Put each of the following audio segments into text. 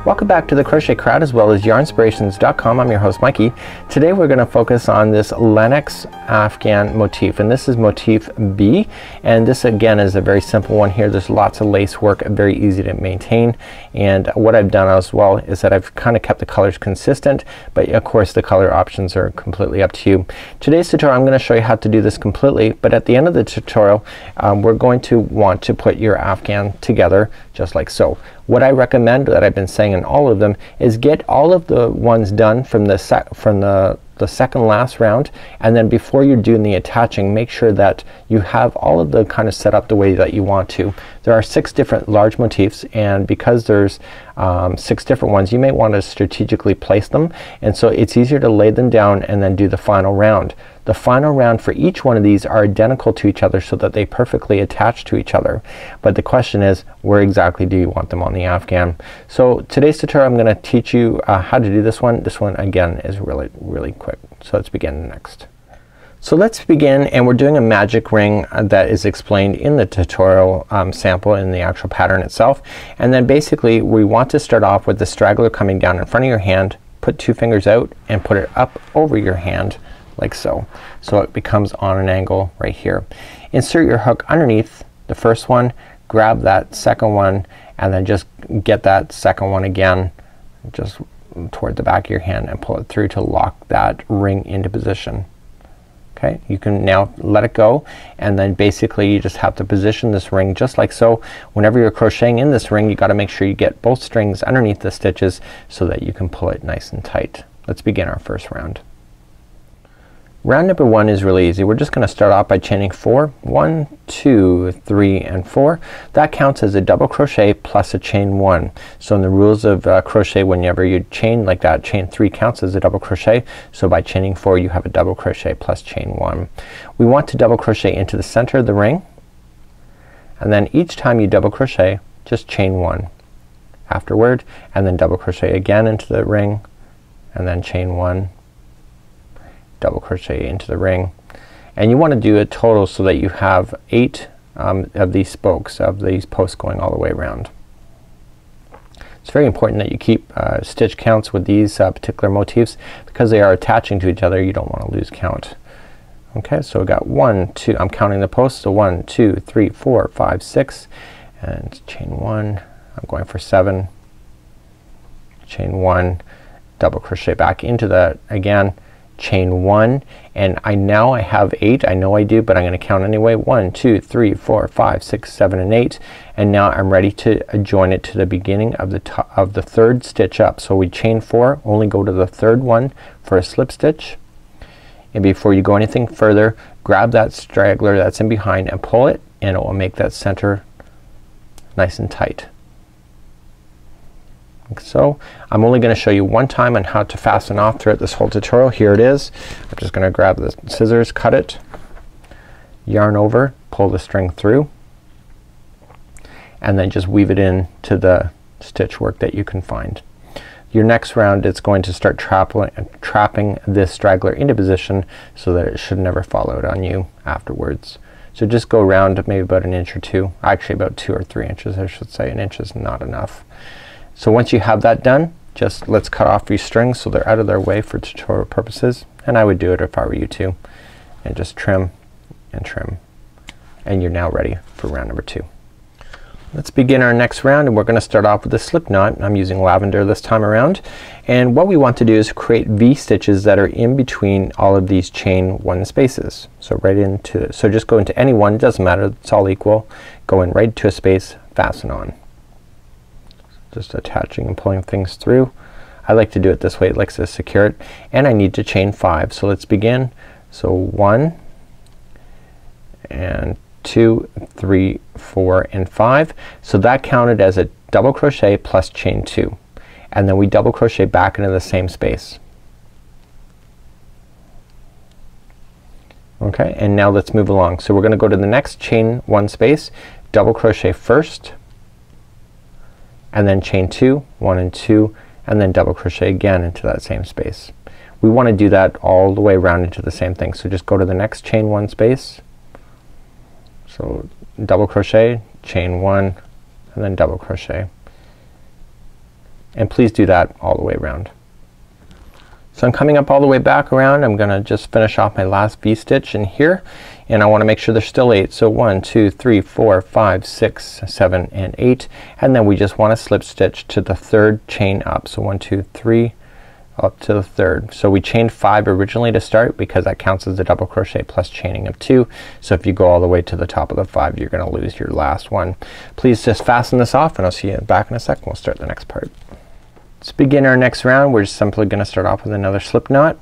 Welcome back to the Crochet Crowd as well as yarnspirations.com. I'm your host Mikey. Today we're going to focus on this Lennox Afghan motif, and this is motif B, and this again is a very simple one here. There's lots of lace work, very easy to maintain, and what I've done as well is that I've kind of kept the colors consistent, but of course the color options are completely up to you. Today's tutorial I'm going to show you how to do this completely, but at the end of the tutorial we're going to want to put your Afghan together just like so. What I recommend, that I've been saying in all of them, is get all of the ones done from the second last round, and then before you're doing the attaching, make sure that you have all of the kind of set up the way that you want to. There are 6 different large motifs, and because there's 6 different ones, you may want to strategically place them, and so it's easier to lay them down and then do the final round. The final round for each one of these are identical to each other so that they perfectly attach to each other, but the question is, where exactly do you want them on the Afghan? So today's tutorial I'm gonna teach you how to do this one. This one again is really quick. So let's begin next. So let's begin, and we're doing a magic ring that is explained in the tutorial sample in the actual pattern itself, and then basically we want to start off with the straggler coming down in front of your hand. Put 2 fingers out and put it up over your hand like so. So it becomes on an angle right here. Insert your hook underneath the first one, grab that second one, and then just get that second one again just toward the back of your hand and pull it through to lock that ring into position. Okay, you can now let it go, and then basically you just have to position this ring just like so. Whenever you're crocheting in this ring, you gotta make sure you get both strings underneath the stitches so that you can pull it nice and tight. Let's begin our first round. Round number 1 is really easy. We're just gonna start off by chaining 4. 1, 2, 3, and 4. That counts as a double crochet plus a chain 1. So in the rules of crochet, whenever you chain like that, chain 3 counts as a double crochet. So by chaining 4 you have a double crochet plus chain 1. We want to double crochet into the center of the ring, and then each time you double crochet just chain 1 afterward, and then double crochet again into the ring, and then chain 1, double crochet into the ring, and you want to do a total so that you have 8 of these spokes of these posts going all the way around. It's very important that you keep stitch counts with these particular motifs because they are attaching to each other. You don't want to lose count. Okay, so we got 1, 2, I'm counting the posts, so 1, 2, 3, 4, 5, 6, and chain 1. I'm going for 7, chain 1, double crochet back into that again, chain 1, and I have 8. I know I do, but I'm gonna count anyway. 1, 2, 3, 4, 5, 6, 7, and 8, and now I'm ready to join it to the beginning of the third stitch up. So we chain 4, only go to the third one for a slip stitch, and before you go anything further, grab that straggler that's in behind and pull it, and it will make that center nice and tight. Like so. I'm only gonna show you one time on how to fasten off throughout this whole tutorial. Here it is. I'm just gonna grab the scissors, cut it, yarn over, pull the string through, and then just weave it in to the stitch work that you can find. Your next round it's going to start trapping this straggler into position so that it should never fall out on you afterwards. So just go around maybe about 1 inch or 2, actually about 2 or 3 inches I should say. 1 inch is not enough. So once you have that done, just let's cut off these strings so they're out of their way for tutorial purposes, and I would do it if I were you too, and just trim and trim, and you're now ready for round number 2. Let's begin our next round, and we're gonna start off with a slip knot. I'm using lavender this time around, and what we want to do is create V stitches that are in between all of these chain 1 spaces. So so just go into any one, it doesn't matter, it's all equal, go in right to a space, fasten on. Just attaching and pulling things through. I like to do it this way, it likes to secure it, and I need to chain 5. So let's begin. So 1 and 2, 3, 4, and 5. So that counted as a double crochet plus chain 2, and then we double crochet back into the same space. Okay, and now let's move along. So we're gonna go to the next chain 1 space, double crochet first, and then chain 2, 1 and 2, and then double crochet again into that same space. We want to do that all the way around into the same thing. So just go to the next chain 1 space. So double crochet, chain 1, and then double crochet. and please do that all the way around. So I'm coming up all the way back around. I'm gonna just finish off my last V-stitch in here, and I wanna make sure there's still 8. So 1, 2, 3, 4, 5, 6, 7, and 8, and then we just wanna slip stitch to the 3rd chain up. So 1, 2, 3, up to the 3rd. So we chained 5 originally to start because that counts as a double crochet plus chaining of 2. So if you go all the way to the top of the 5, you're gonna lose your last one. Please just fasten this off, and I'll see you back in a second. We'll start the next part. Let's begin our next round. We're just simply gonna start off with another slip knot,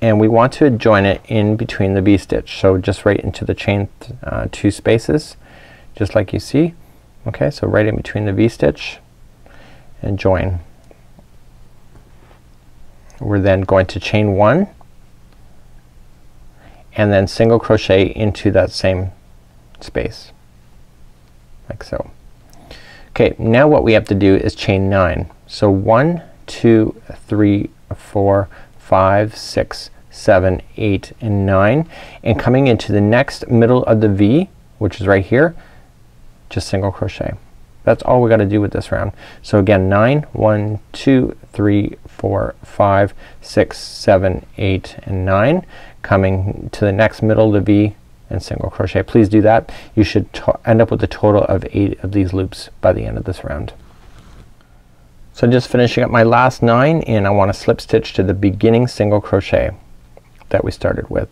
and we want to join it in between the V-stitch. So just right into the chain 2 spaces, just like you see. Okay, so right in between the V-stitch and join. We're then going to chain 1 and then single crochet into that same space like so. Okay, now what we have to do is chain 9. So 1, 2, 3, 4, 5, 6, 7, 8, and 9, and coming into the next middle of the V, which is right here, just single crochet. That's all we gotta do with this round. So again, 9, 1, 2, 3, 4, 5, 6, 7, 8, and 9, coming to the next middle of the V and single crochet. Please do that. You should end up with a total of 8 of these loops by the end of this round. So just finishing up my last 9, and I want to slip stitch to the beginning single crochet that we started with.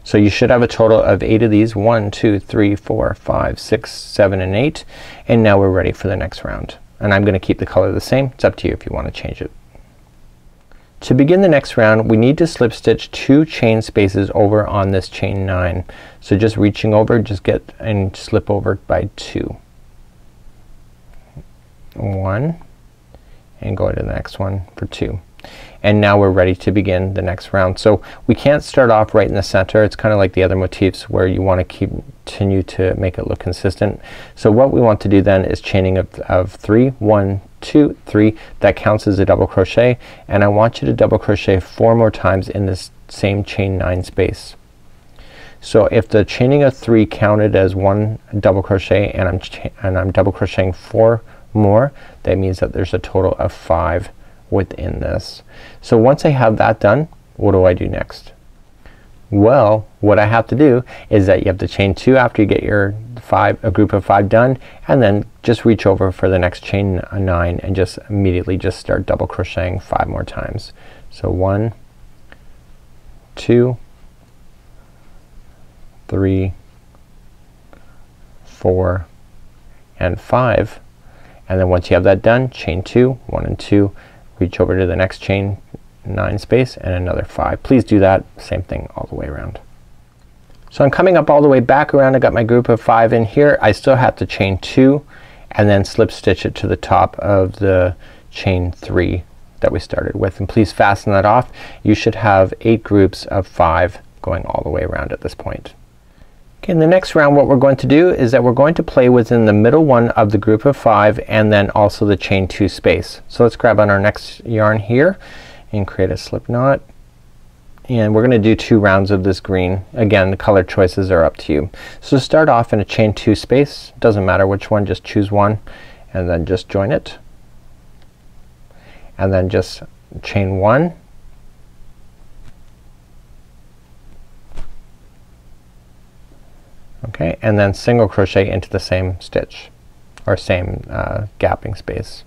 So you should have a total of 8 of these. 1, 2, 3, 4, 5, 6, 7, and 8, and now we're ready for the next round. And I'm gonna keep the color the same. It's up to you if you want to change it. To begin the next round, we need to slip stitch 2 chain spaces over on this chain 9. So just reaching over, just get and slip over by 2. 1, and go to the next one for 2. And now we're ready to begin the next round. So we can't start off right in the center. It's kinda like the other motifs where you want to continue to make it look consistent. So what we want to do then is chaining of 3. 1, 2, 3. That counts as a double crochet, and I want you to double crochet 4 more times in this same chain 9 space. So if the chaining of 3 counted as 1 double crochet and I'm double crocheting 4 more, that means that there's a total of 5 within this. So once I have that done, what do I do next? Well, what I have to do is that you have to chain 2 after you get your a group of 5 done, and then just reach over for the next chain 9 and just immediately just start double crocheting 5 more times. So 1, 2, 3, 4, and 5, and then once you have that done, chain 2, 1 and 2, reach over to the next chain 9 space and another 5. Please do that same thing all the way around. So I'm coming up all the way back around. I got my group of 5 in here. I still have to chain 2 and then slip stitch it to the top of the chain 3 that we started with, and please fasten that off. You should have 8 groups of 5 going all the way around at this point. Okay, in the next round what we're going to do is that we're going to play within the middle one of the group of 5 and then also the chain 2 space. So let's grab on our next yarn here and create a slip knot, and we're gonna do 2 rounds of this green. Again, the color choices are up to you. So start off in a chain 2 space, doesn't matter which one, just choose one and then just join it, and then just chain 1, okay, and then single crochet into the same stitch or same gapping space,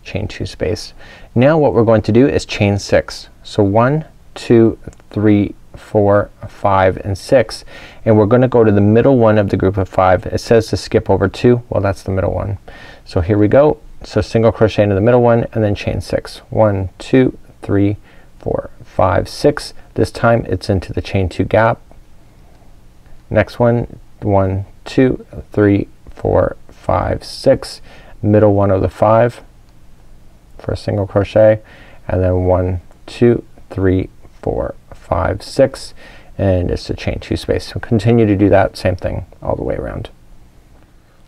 chain 2 space. Now what we're going to do is chain 6. So 1, 2, 3, 4, 5, and 6, and we're gonna go to the middle one of the group of 5. It says to skip over 2. Well, that's the middle one. So here we go. So single crochet into the middle one and then chain 6. 1, 2, 3, 4, 5, 6. This time it's into the chain 2 gap. Next one, 1, 2, 3, 4, 5, 6. Middle one of the 5 for a single crochet, and then 1, 2, 3, 4, 5, 6, and it's a chain 2 space. So continue to do that same thing all the way around.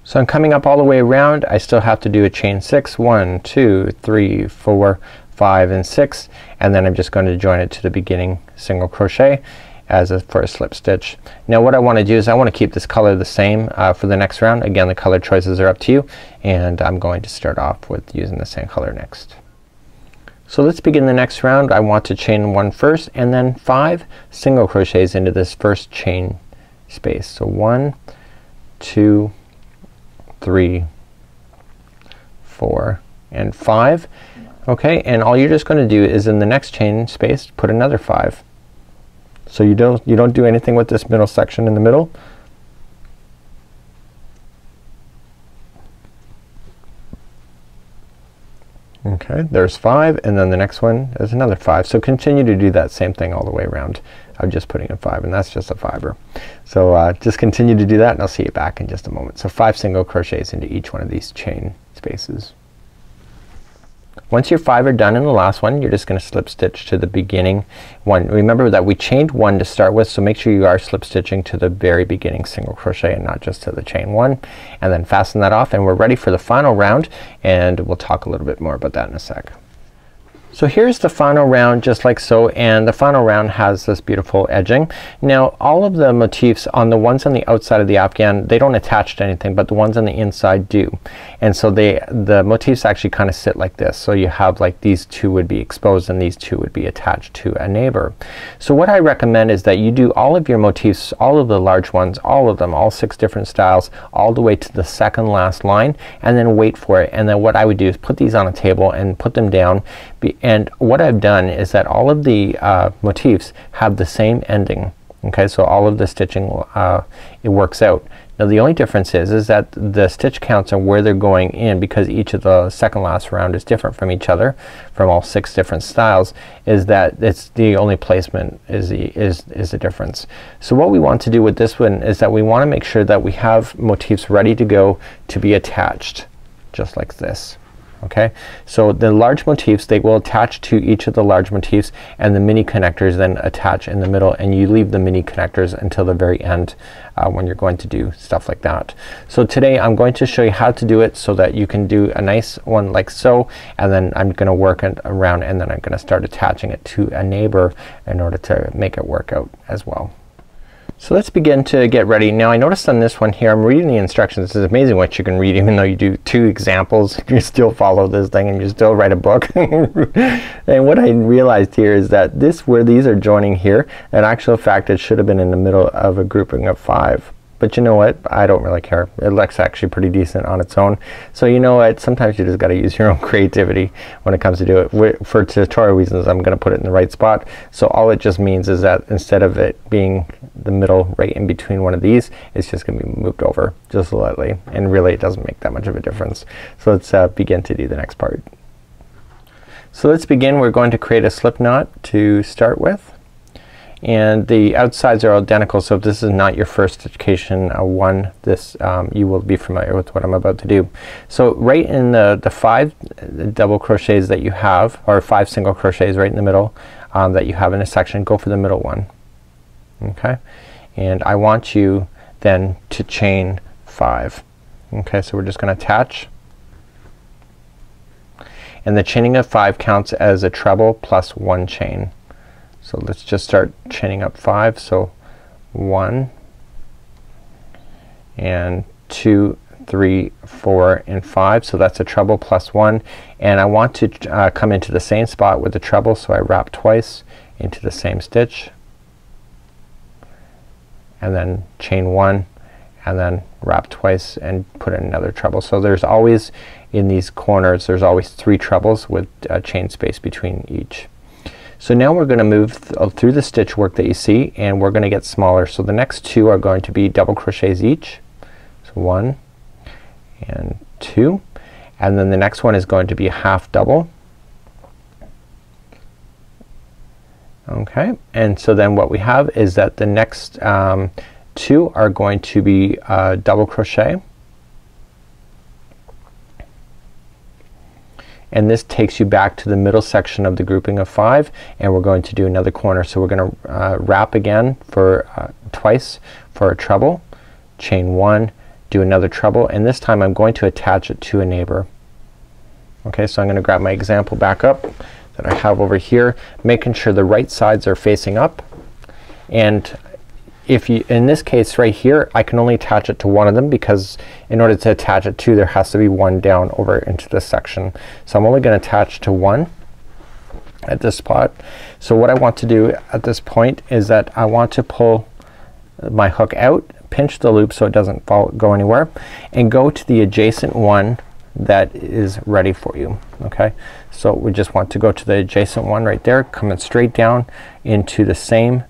So I'm coming up all the way around. I still have to do a chain 6. 1, 2, 3, 4, 5, and 6, and then I'm just going to join it to the beginning single crochet as a first slip stitch. Now what I want to do is I want to keep this color the same for the next round. Again, the color choices are up to you, and I'm going to start off with using the same color next. So let's begin the next round. I want to chain 1 first and then 5 single crochets into this first chain space. So 1, 2, 3, 4 and 5. Okay, and all you're just gonna do is in the next chain space put another 5. So you don't do anything with this middle section in the middle. Okay, there's 5 and then the next one is another 5. So continue to do that same thing all the way around. I'm just putting in 5 and that's just a fiber. So just continue to do that and I'll see you back in just a moment. So 5 single crochets into each one of these chain spaces. Once your 5 are done in the last one, you're just gonna slip stitch to the beginning one. Remember that we chained 1 to start with, so make sure you are slip stitching to the very beginning single crochet and not just to the chain 1, and then fasten that off and we're ready for the final round, and we'll talk a little bit more about that in a sec. So here's the final round just like so, and the final round has this beautiful edging. Now all of the motifs on the ones on the outside of the Afghan, they don't attach to anything, but the ones on the inside do. And so the motifs actually kind of sit like this. So you have like these two would be exposed and these two would be attached to a neighbor. So what I recommend is that you do all of your motifs, all of the large ones, all of them, all 6 different styles, all the way to the second last line, and then wait for it. And then what I would do is put these on a table and put them down. And what I've done is that all of the motifs have the same ending. Okay, so all of the stitching it works out. Now the only difference is that the stitch counts and where they're going in, because each of the second last round is different from each other, from all 6 different styles, is that it's the only placement is the difference. So what we want to do with this one is that we want to make sure that we have motifs ready to go to be attached just like this. Okay, so the large motifs, they will attach to each of the large motifs, and the mini connectors then attach in the middle, and you leave the mini connectors until the very end when you're going to do stuff like that. So today I'm going to show you how to do it so that you can do a nice one like so, and then I'm gonna work it around and then I'm gonna start attaching it to a neighbor in order to make it work out as well. So let's begin to get ready. Now I noticed on this one here, I'm reading the instructions. It's amazing what you can read even though you do 2 examples. You still follow this thing and you still write a book. And what I realized here is that where these are joining here, in actual fact it should have been in the middle of a grouping of 5. But you know what? I don't really care. It looks actually pretty decent on its own. So you know what? Sometimes you just gotta use your own creativity when it comes to do it. For tutorial reasons I'm gonna put it in the right spot. So all it just means is that instead of it being the middle right in between one of these, it's just gonna be moved over just slightly, and really it doesn't make that much of a difference. So let's begin to do the next part. So let's begin. We're going to create a slip knot to start with. And the outsides are identical, so if this is not your first education one, this you will be familiar with what I'm about to do. So right in the 5 double crochets that you have, or 5 single crochets right in the middle that you have in a section, go for the middle one. Okay, and I want you then to chain 5. Okay, so we're just gonna attach, and the chaining of 5 counts as a treble plus 1 chain. So let's just start chaining up 5. So 1 and 2, 3, 4 and 5. So that's a treble plus 1, and I want to come into the same spot with the treble, so I wrap twice into the same stitch and then chain 1 and then wrap twice and put in another treble. So there's always, in these corners, there's always 3 trebles with a chain space between each. So now we're gonna move through the stitch work that you see, and we're gonna get smaller. So the next 2 are going to be double crochets each. So 1 and 2, and then the next one is going to be a half double. Okay, and so then what we have is that the next 2 are going to be double crochet, and this takes you back to the middle section of the grouping of 5, and we're going to do another corner. So we're gonna wrap again for twice for a treble, chain 1, do another treble, and this time I'm going to attach it to a neighbor. Okay, so I'm gonna grab my example back up that I have over here, making sure the right sides are facing up, and if you, in this case right here, I can only attach it to one of them, because in order to attach it to, there has to be one down over into this section. So I'm only gonna attach to one, at this spot. So what I want to do at this point is that I want to pull my hook out, pinch the loop so it doesn't go anywhere, and go to the adjacent one that is ready for you. Okay, so we just want to go to the adjacent one right there, coming straight down into the same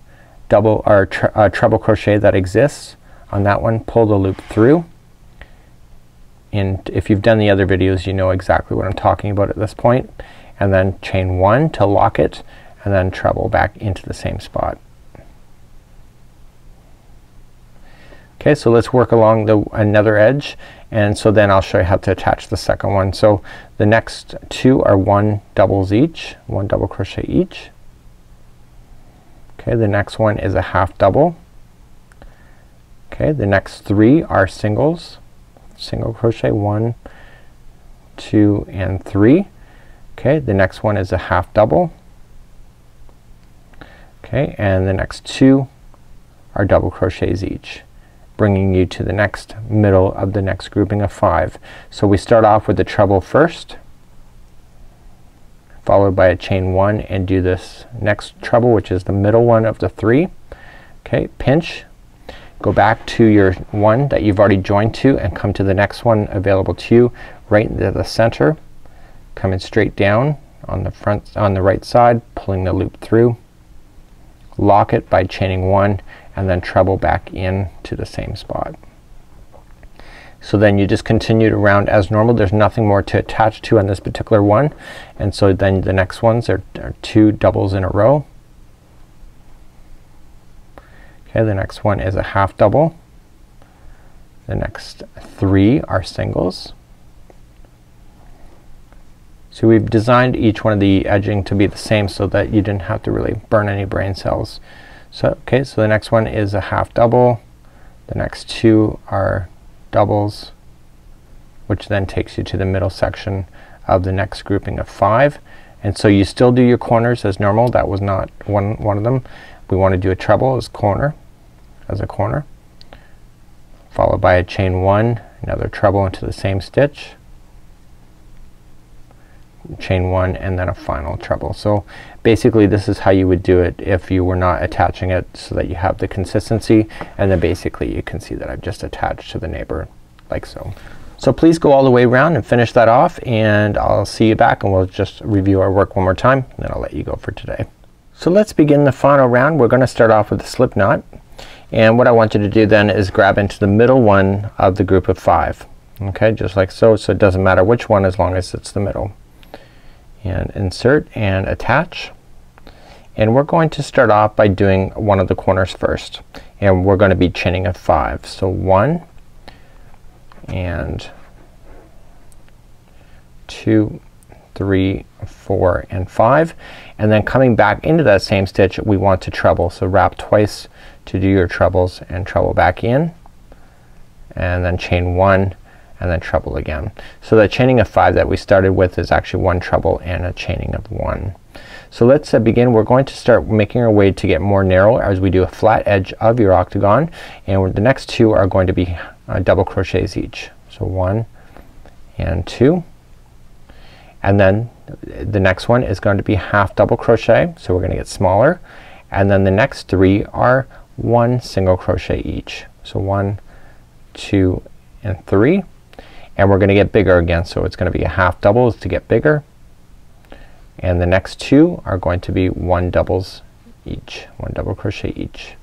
double or treble crochet that exists on that one. Pull the loop through, and if you've done the other videos you know exactly what I'm talking about at this point, and then chain 1 to lock it, and then treble back into the same spot. Okay, so let's work along another edge, and so then I'll show you how to attach the second one. So the next two are 1 doubles each, 1 double crochet each. Okay, the next one is a half double. Okay, the next 3 are singles, single crochet, 1, 2, and 3. Okay, the next one is a half double. Okay, and the next 2 are double crochets each, bringing you to the next middle of the next grouping of 5. So we start off with the treble first, followed by a chain 1, and do this next treble, which is the middle one of the 3. Okay, pinch, go back to your one that you've already joined to, and come to the next one available to you right into the center, coming straight down on the front, on the right side, pulling the loop through, lock it by chaining 1, and then treble back in to the same spot. So then you just continue to round as normal. There's nothing more to attach to on this particular one, and so then the next ones are 2 doubles in a row. Okay, the next one is a half double. The next 3 are singles. So we've designed each one of the edging to be the same so that you didn't have to really burn any brain cells. So okay, so the next one is a half double. The next 2 are doubles, which then takes you to the middle section of the next grouping of 5. And so you still do your corners as normal. That was not one of them. We want to do a treble as a corner, followed by a chain 1, another treble into the same stitch, chain 1, and then a final treble. So basically this is how you would do it if you were not attaching it, so that you have the consistency, and then basically you can see that I've just attached to the neighbor like so. So please go all the way around and finish that off, and I'll see you back and we'll just review our work one more time, and then I'll let you go for today. So let's begin the final round. We're gonna start off with a slip knot, and what I want you to do then is grab into the middle one of the group of 5. Okay, just like so. So it doesn't matter which one as long as it's the middle. And insert and attach, and we're going to start off by doing one of the corners first, and we're going to be chaining a 5. So 1 and 2, 3, 4, and 5, and then coming back into that same stitch we want to treble. So wrap twice to do your trebles, and treble back in, and then chain 1, and then treble again. So the chaining of 5 that we started with is actually 1 treble and a chaining of 1. So let's begin. We're going to start making our way to get more narrow as we do a flat edge of your octagon, and the next 2 are going to be double crochets each. So 1 and 2, and then the next one is going to be half double crochet, so we're gonna get smaller, and then the next 3 are 1 single crochet each. So 1, 2, and 3, and we're gonna get bigger again, so it's gonna be a half doubles to get bigger, and the next 2 are going to be 1 doubles each, 1 double crochet each,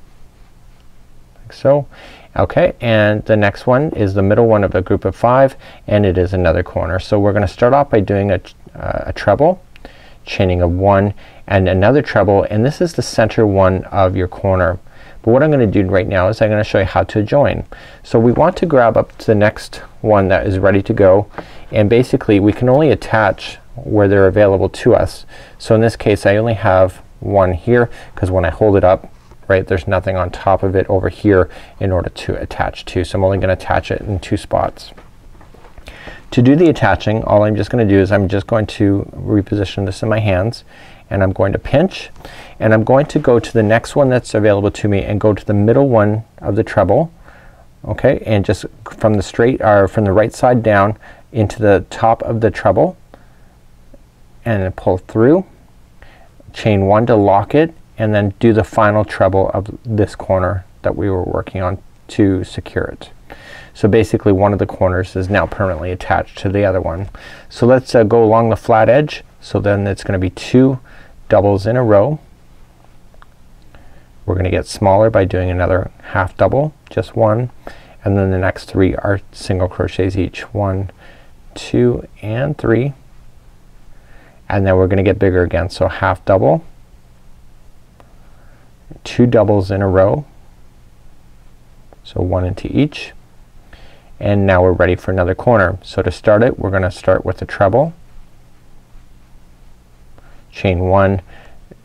like so. Okay, and the next one is the middle one of a group of 5, and it is another corner. So we're gonna start off by doing a treble, chaining of 1 and another treble, and this is the center one of your corner. But what I'm gonna do right now is I'm gonna show you how to join. So we want to grab up to the next one that is ready to go, and basically we can only attach where they're available to us. So in this case I only have 1 here, because when I hold it up, right, there's nothing on top of it over here in order to attach to. So I'm only gonna attach it in 2 spots. To do the attaching, all I'm just gonna do is I'm just going to reposition this in my hands, and I'm going to pinch, and I'm going to go to the next one that's available to me and go to the middle one of the treble, okay, and just from the straight or from the right side down into the top of the treble, and then pull through, chain 1 to lock it, and then do the final treble of this corner that we were working on to secure it. So basically one of the corners is now permanently attached to the other one. So let's go along the flat edge. So then it's gonna be 2 doubles in a row. We're gonna get smaller by doing another half double, just 1, and then the next 3 are single crochets each. 1, 2, and 3, and then we're gonna get bigger again. So half double, 2 doubles in a row, so 1 into each, and now we're ready for another corner. So to start it, we're gonna start with a treble, chain 1,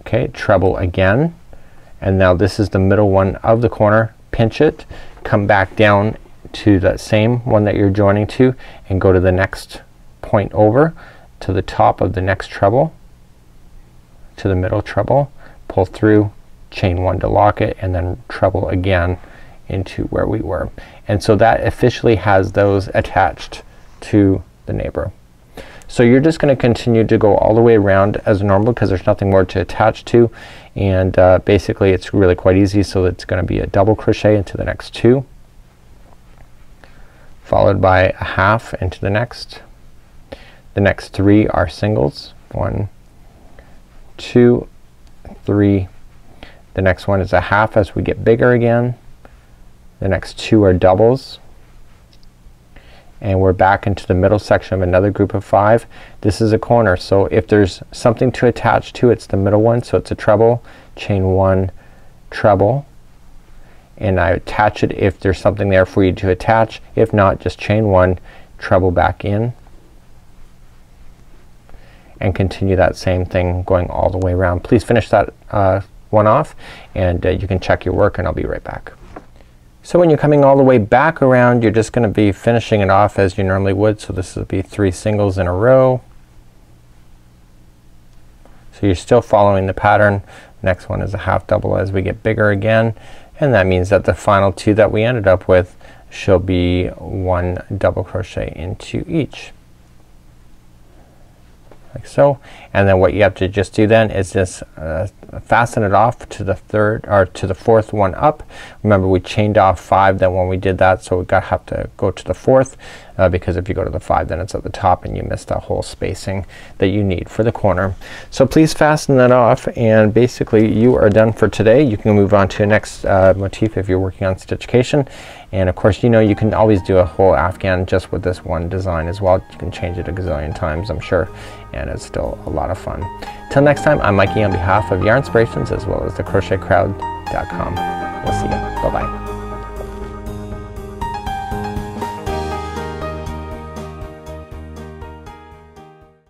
okay, treble again, and now this is the middle one of the corner. Pinch it, come back down to that same one that you're joining to, and go to the next point over to the top of the next treble, to the middle treble, pull through, chain 1 to lock it, and then treble again into where we were. And so that officially has those attached to the neighbor. So you're just gonna continue to go all the way around as normal because there's nothing more to attach to, and basically it's really quite easy. So it's gonna be a double crochet into the next 2, followed by a half into the next 3 are singles, 1, 2, 3. The next one is a half as we get bigger again. The next 2 are doubles, and we're back into the middle section of another group of 5. This is a corner, so if there's something to attach to, it's the middle one. So it's a treble, chain 1, treble, and I attach it if there's something there for you to attach. If not, just chain 1, treble back in, and continue that same thing going all the way around. Please finish that one off, and you can check your work, and I'll be right back. So when you're coming all the way back around, you're just gonna be finishing it off as you normally would. So this will be 3 singles in a row. So you're still following the pattern. Next one is a half double as we get bigger again, and that means that the final 2 that we ended up with shall be 1 double crochet into each, like so. And then what you have to just do then is just fasten it off to the third or to the 4th one up. Remember we chained off 5 then when we did that, so we have to go to the 4th because if you go to the 5 then it's at the top and you miss that whole spacing that you need for the corner. So please fasten that off, and basically you are done for today. You can move on to the next motif if you're working on stitchcation, and of course you know you can always do a whole Afghan just with this one design as well. You can change it a gazillion times I'm sure, and it's still a lot of fun. Till next time, I'm Mikey on behalf of Yarnspirations as well as the crochetcrowd.com. We'll see you. Bye bye.